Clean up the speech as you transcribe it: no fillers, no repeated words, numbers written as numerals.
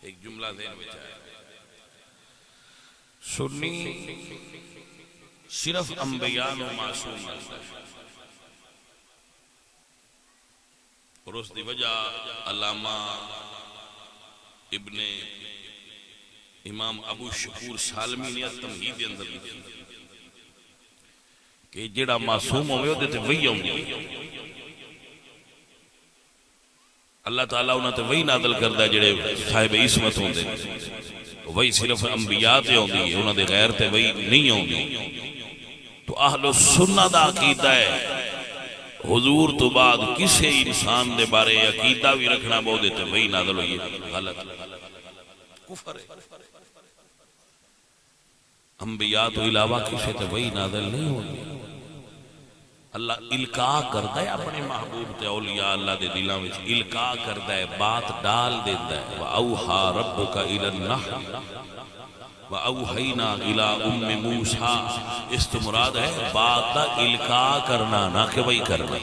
ایک جملہ ذہن میں آیا، سنی صرف انبیاء و معصوم اور اس دی وجہ علامہ ابن امام ابو شکور سالمی نے تمہید کے اندر لکھی کہ جڑا معصوم ہوئے وہ دیتے وہی ہوئے اللہ تعالیٰ انہوں نے وہی نازل کردہ جڑے صاحب عصمت ہوں دے وہی صرف انبیاء تے ہوں دی انہوں نے غیر تے وہی نہیں ہوں دی تو اہل سنہ دا عقیدہ ہے حضور تو بعد کسے انسان دے بارے عقیدہ بھی رکھنا بہت دیتے وہی نازل ہوئی غلط کفر ہے انبیاء تو علاوہ کسے تے وہی نازل نہیں ہوتی اللہ القاء کرتا ہے اپنے محبوب تے اولیاء اللہ دے دلوں وچ القاء کرتا ہے بات ڈال دیتا ہے وَأَوْحَى رَبُّكَ إِلَى النَّحْلِ وَأَوْحَيْنَا إِلَىٰ أُمِّ مُوسَىٰ اس تو مراد ہے بات دا القاء کرنا نہ کہ وہی کرنا